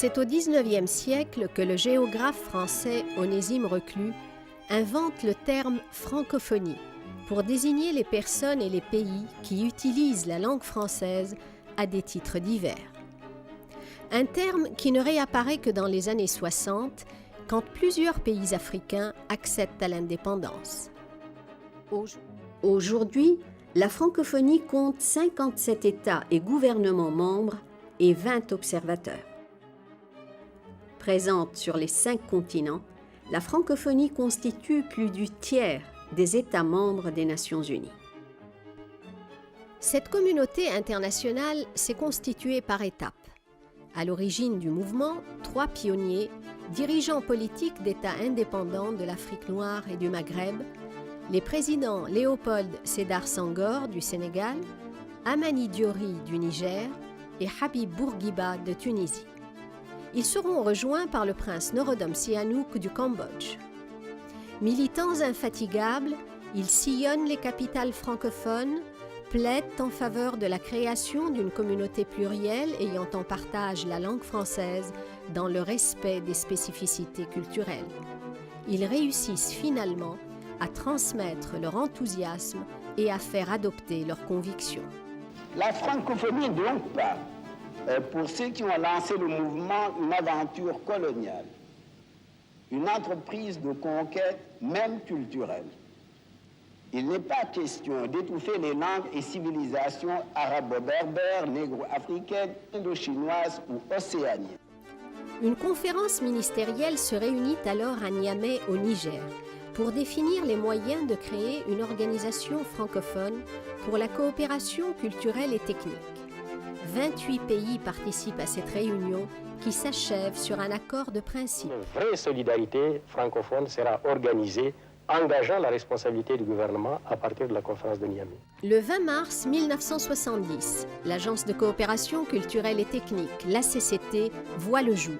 C'est au XIXe siècle que le géographe français Onésime Reclus invente le terme francophonie pour désigner les personnes et les pays qui utilisent la langue française à des titres divers. Un terme qui ne réapparaît que dans les années 60, quand plusieurs pays africains accèdent à l'indépendance. Aujourd'hui, la francophonie compte 57 États et gouvernements membres et 20 observateurs. Présente sur les 5 continents, la francophonie constitue plus du tiers des États membres des Nations Unies. Cette communauté internationale s'est constituée par étapes. À l'origine du mouvement, 3 pionniers, dirigeants politiques d'États indépendants de l'Afrique noire et du Maghreb, les présidents Léopold Sédar Senghor du Sénégal, Amani Diori du Niger et Habib Bourguiba de Tunisie. Ils seront rejoints par le prince Norodom Sihanouk du Cambodge. Militants infatigables, ils sillonnent les capitales francophones, plaident en faveur de la création d'une communauté plurielle ayant en partage la langue française dans le respect des spécificités culturelles. Ils réussissent finalement à transmettre leur enthousiasme et à faire adopter leurs convictions. La francophonie, donc pas, pour ceux qui ont lancé le mouvement, une aventure coloniale, une entreprise de conquête, même culturelle. Il n'est pas question d'étouffer les langues et civilisations arabo-berbères, négro-africaines, indo-chinoises ou océaniennes. Une conférence ministérielle se réunit alors à Niamey, au Niger, pour définir les moyens de créer une organisation francophone pour la coopération culturelle et technique. 28 pays participent à cette réunion qui s'achève sur un accord de principe. Une vraie solidarité francophone sera organisée, engageant la responsabilité du gouvernement à partir de la conférence de Niamey. Le 20 mars 1970, l'Agence de coopération culturelle et technique, l'ACCT, voit le jour.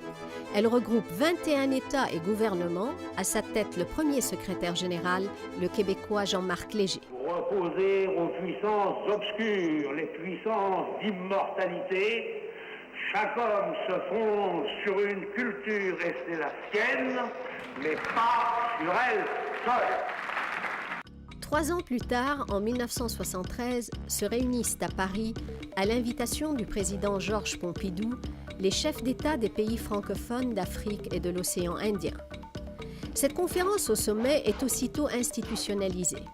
Elle regroupe 21 États et gouvernements, à sa tête le premier secrétaire général, le Québécois Jean-Marc Léger. Pour opposer aux puissances obscures, les puissances d'immortalité, chaque homme se fonde sur une culture et c'est la sienne, mais pas sur elle seule. 3 ans plus tard, en 1973, se réunissent à Paris, à l'invitation du président Georges Pompidou, les chefs d'État des pays francophones d'Afrique et de l'océan Indien. Cette conférence au sommet est aussitôt institutionnalisée.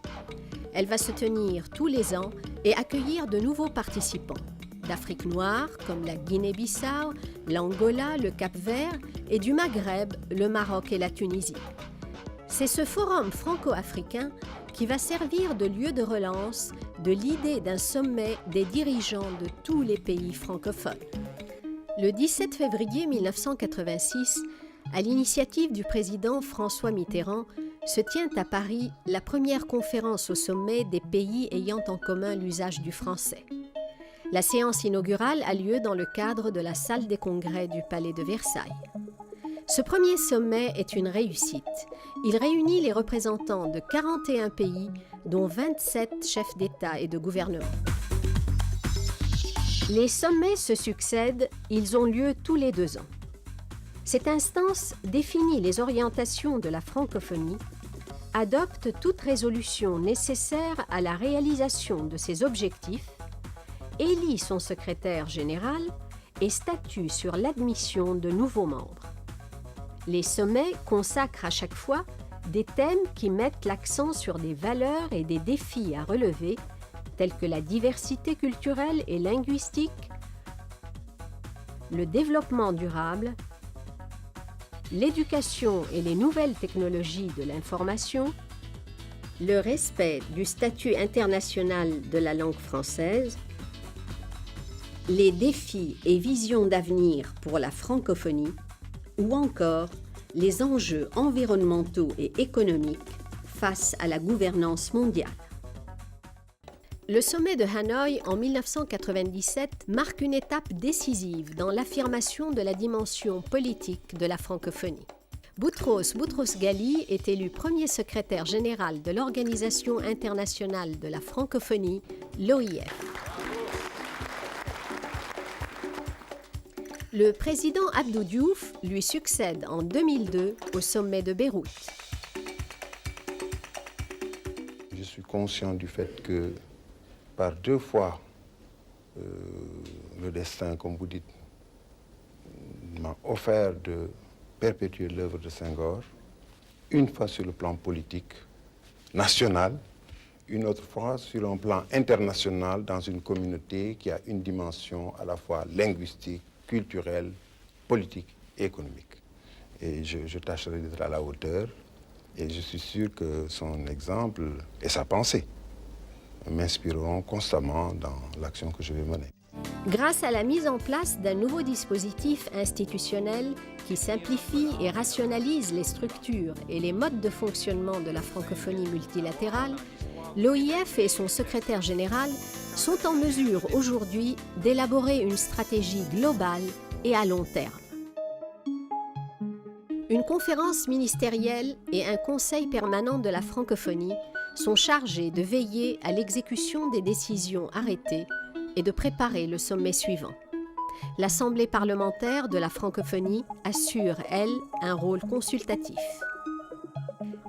Elle va se tenir tous les ans et accueillir de nouveaux participants, d'Afrique noire comme la Guinée-Bissau, l'Angola, le Cap-Vert et du Maghreb, le Maroc et la Tunisie. C'est ce forum franco-africain qui va servir de lieu de relance de l'idée d'un sommet des dirigeants de tous les pays francophones. Le 17 février 1986, à l'initiative du président François Mitterrand, se tient à Paris la première conférence au sommet des pays ayant en commun l'usage du français. La séance inaugurale a lieu dans le cadre de la salle des congrès du Palais de Versailles. Ce premier sommet est une réussite. Il réunit les représentants de 41 pays, dont 27 chefs d'État et de gouvernement. Les sommets se succèdent, ils ont lieu tous les 2 ans. Cette instance définit les orientations de la francophonie, adopte toute résolution nécessaire à la réalisation de ses objectifs, élit son secrétaire général et statue sur l'admission de nouveaux membres. Les sommets consacrent à chaque fois des thèmes qui mettent l'accent sur des valeurs et des défis à relever, tels que la diversité culturelle et linguistique, le développement durable, l'éducation et les nouvelles technologies de l'information, le respect du statut international de la langue française, les défis et visions d'avenir pour la francophonie, ou encore les enjeux environnementaux et économiques face à la gouvernance mondiale. Le sommet de Hanoï en 1997 marque une étape décisive dans l'affirmation de la dimension politique de la francophonie. Boutros Boutros-Ghali est élu premier secrétaire général de l'Organisation internationale de la francophonie, l'OIF. Le président Abdou Diouf lui succède en 2002 au sommet de Beyrouth. Je suis conscient du fait que par 2 fois, le destin, comme vous dites, m'a offert de perpétuer l'œuvre de Senghor, une fois sur le plan politique national, une autre fois sur un plan international dans une communauté qui a une dimension à la fois linguistique, culturelle, politique et économique. Et je tâcherai d'être à la hauteur et je suis sûr que son exemple et sa pensée m'inspireront constamment dans l'action que je vais mener. Grâce à la mise en place d'un nouveau dispositif institutionnel qui simplifie et rationalise les structures et les modes de fonctionnement de la francophonie multilatérale, l'OIF et son secrétaire général sont en mesure aujourd'hui d'élaborer une stratégie globale et à long terme. Une conférence ministérielle et un conseil permanent de la francophonie sont chargés de veiller à l'exécution des décisions arrêtées et de préparer le sommet suivant. L'Assemblée parlementaire de la francophonie assure, elle, un rôle consultatif.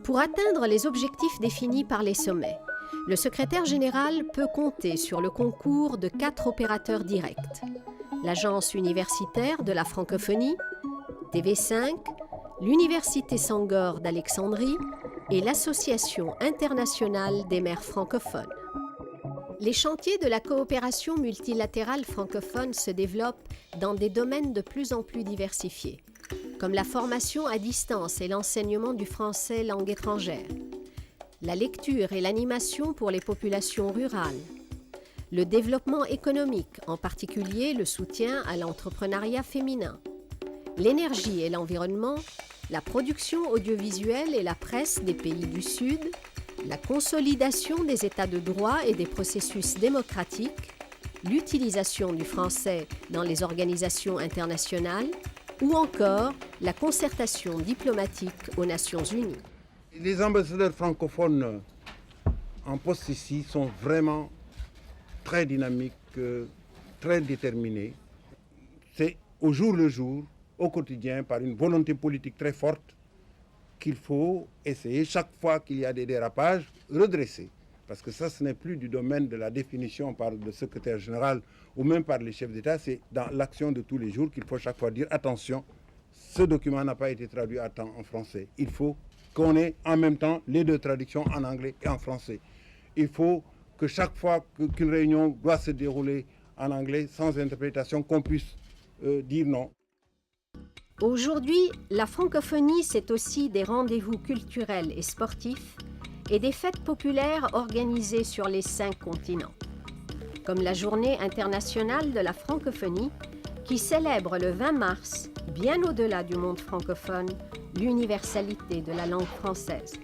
Pour atteindre les objectifs définis par les sommets, le secrétaire général peut compter sur le concours de 4 opérateurs directs: l'Agence universitaire de la francophonie, TV5, l'Université Senghor d'Alexandrie et l'Association internationale des maires francophones. Les chantiers de la coopération multilatérale francophone se développent dans des domaines de plus en plus diversifiés, comme la formation à distance et l'enseignement du français langue étrangère, la lecture et l'animation pour les populations rurales, le développement économique, en particulier le soutien à l'entrepreneuriat féminin, l'énergie et l'environnement, la production audiovisuelle et la presse des pays du Sud, la consolidation des états de droit et des processus démocratiques, l'utilisation du français dans les organisations internationales ou encore la concertation diplomatique aux Nations Unies. Les ambassadeurs francophones en poste ici sont vraiment très dynamiques, très déterminés. C'est au jour le jour, au quotidien, par une volonté politique très forte, qu'il faut essayer, chaque fois qu'il y a des dérapages, redresser. Parce que ça, ce n'est plus du domaine de la définition par le secrétaire général ou même par les chefs d'État, c'est dans l'action de tous les jours qu'il faut chaque fois dire attention, ce document n'a pas été traduit à temps en français. Il faut qu'on ait en même temps les 2 traductions en anglais et en français. Il faut que chaque fois qu'une réunion doit se dérouler en anglais sans interprétation, qu'on puisse dire non. Aujourd'hui, la francophonie, c'est aussi des rendez-vous culturels et sportifs et des fêtes populaires organisées sur les 5 continents, comme la Journée internationale de la francophonie qui célèbre le 20 mars, bien au-delà du monde francophone, l'universalité de la langue française.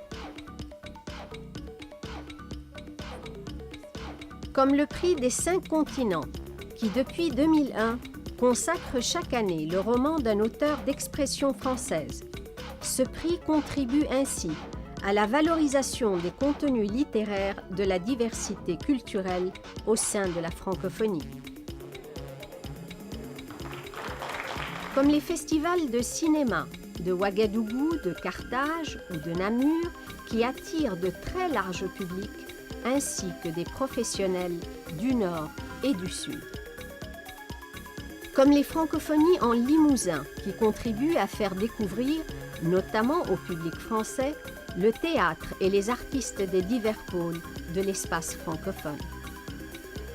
Comme le prix des 5 continents, qui depuis 2001 consacre chaque année le roman d'un auteur d'expression française. Ce prix contribue ainsi à la valorisation des contenus littéraires de la diversité culturelle au sein de la francophonie. Comme les festivals de cinéma de Ouagadougou, de Carthage ou de Namur qui attirent de très larges publics, ainsi que des professionnels du Nord et du Sud. Comme les francophonies en Limousin qui contribuent à faire découvrir, notamment au public français, le théâtre et les artistes des divers pôles de l'espace francophone.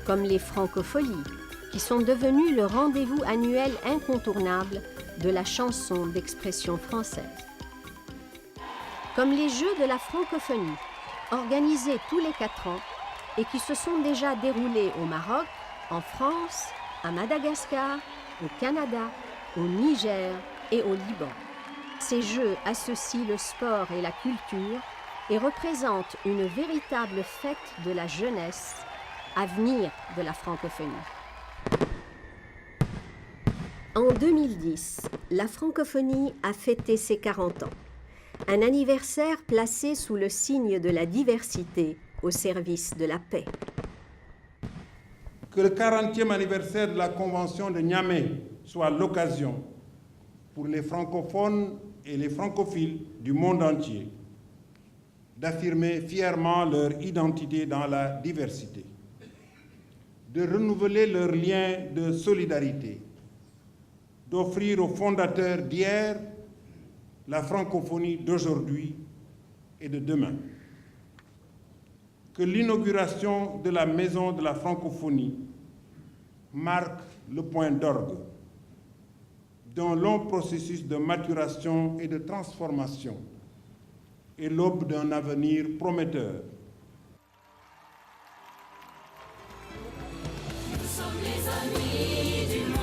Comme les francopholies qui sont devenues le rendez-vous annuel incontournable de la chanson d'expression française. Comme les Jeux de la francophonie, organisés tous les 4 ans et qui se sont déjà déroulés au Maroc, en France, à Madagascar, au Canada, au Niger et au Liban. Ces Jeux associent le sport et la culture et représentent une véritable fête de la jeunesse, avenir de la francophonie. En 2010, la francophonie a fêté ses 40 ans, un anniversaire placé sous le signe de la diversité au service de la paix. Que le 40e anniversaire de la Convention de Niamey soit l'occasion pour les francophones et les francophiles du monde entier d'affirmer fièrement leur identité dans la diversité, de renouveler leurs liens de solidarité, d'offrir aux fondateurs d'hier la francophonie d'aujourd'hui et de demain. Que l'inauguration de la Maison de la Francophonie marque le point d'orgue d'un long processus de maturation et de transformation et l'aube d'un avenir prometteur. Nous sommes les amis du monde.